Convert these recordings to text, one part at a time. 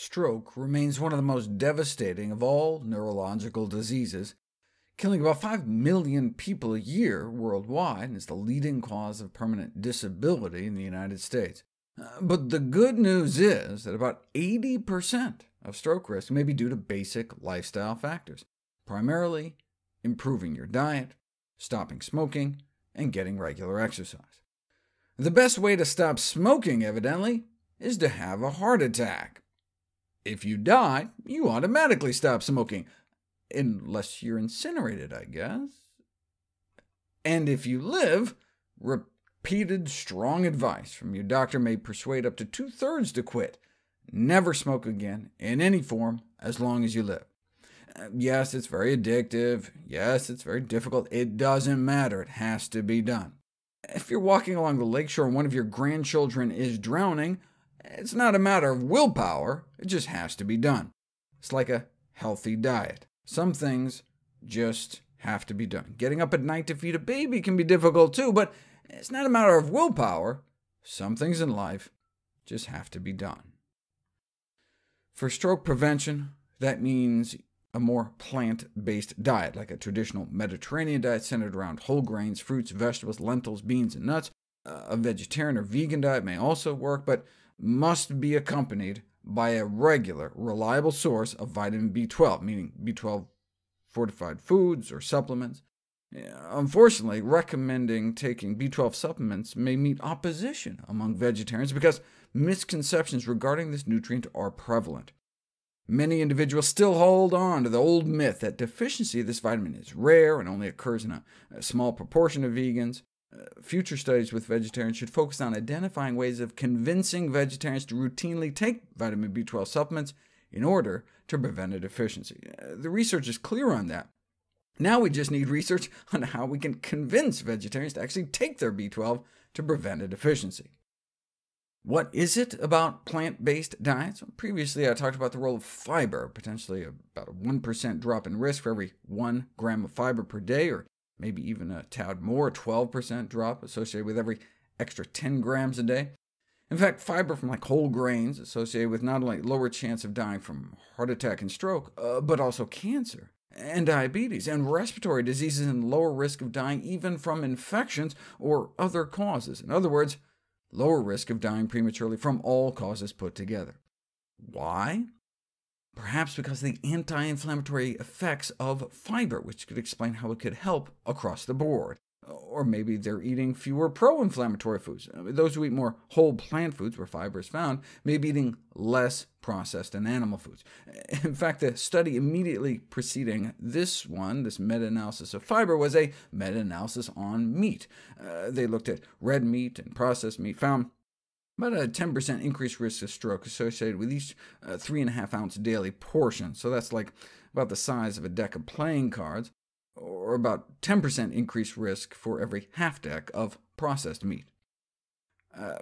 Stroke remains one of the most devastating of all neurological diseases, killing about 5 million people a year worldwide, and is the leading cause of permanent disability in the United States. But the good news is that about 80% of stroke risk may be due to basic lifestyle factors, primarily improving your diet, stopping smoking, and getting regular exercise. The best way to stop smoking, evidently, is to have a heart attack. If you die, you automatically stop smoking, unless you're incinerated, I guess. And if you live, repeated strong advice from your doctor may persuade up to 2/3 to quit. Never smoke again, in any form, as long as you live. Yes, it's very addictive. Yes, it's very difficult. It doesn't matter. It has to be done. If you're walking along the lakeshore and one of your grandchildren is drowning, it's not a matter of willpower. It just has to be done. It's like a healthy diet. Some things just have to be done. Getting up at night to feed a baby can be difficult too, but it's not a matter of willpower. Some things in life just have to be done. For stroke prevention, that means a more plant-based diet, like a traditional Mediterranean diet centered around whole grains, fruits, vegetables, lentils, beans, and nuts. A vegetarian or vegan diet may also work, but must be accompanied by a regular, reliable source of vitamin B12, meaning B12 fortified foods or supplements. Unfortunately, recommending taking B12 supplements may meet opposition among vegetarians because misconceptions regarding this nutrient are prevalent. Many individuals still hold on to the old myth that deficiency of this vitamin is rare and only occurs in a small proportion of vegans. Future studies with vegetarians should focus on identifying ways of convincing vegetarians to routinely take vitamin B12 supplements in order to prevent a deficiency. The research is clear on that. Now we just need research on how we can convince vegetarians to actually take their B12 to prevent a deficiency. What is it about plant-based diets? Previously, I talked about the role of fiber, potentially about a 1% drop in risk for every 1 gram of fiber per day, or maybe even a tad more, a 12% drop associated with every extra 10 grams a day. In fact, fiber from whole grains associated with not only lower chance of dying from heart attack and stroke, but also cancer, and diabetes, and respiratory diseases, and lower risk of dying even from infections or other causes. In other words, lower risk of dying prematurely from all causes put together. Why? Perhaps because of the anti-inflammatory effects of fiber, which could explain how it could help across the board. Or maybe they're eating fewer pro-inflammatory foods. Those who eat more whole plant foods, where fiber is found, may be eating less processed and animal foods. In fact, the study immediately preceding this meta-analysis of fiber, was a meta-analysis on meat. They looked at red meat and processed meat, found about a 10% increased risk of stroke associated with each 3.5-ounce daily portion. So that's like about the size of a deck of playing cards, or about 10% increased risk for every half deck of processed meat.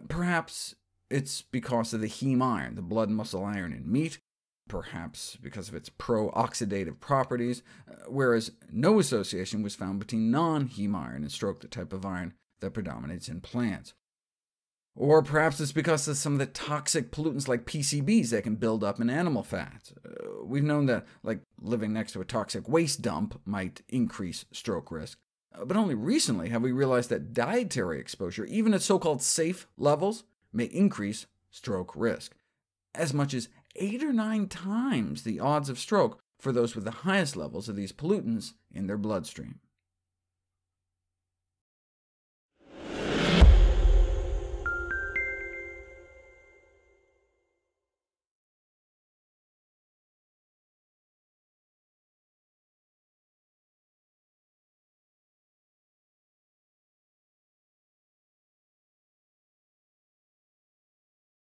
Perhaps it's because of the heme iron, the blood muscle iron in meat, perhaps because of its pro-oxidative properties, whereas no association was found between non-heme iron and stroke, the type of iron that predominates in plants. Or perhaps it's because of some of the toxic pollutants like PCBs that can build up in animal fats. We've known that living next to a toxic waste dump might increase stroke risk, but only recently have we realized that dietary exposure, even at so-called safe levels, may increase stroke risk, as much as 8 or 9 times the odds of stroke for those with the highest levels of these pollutants in their bloodstream.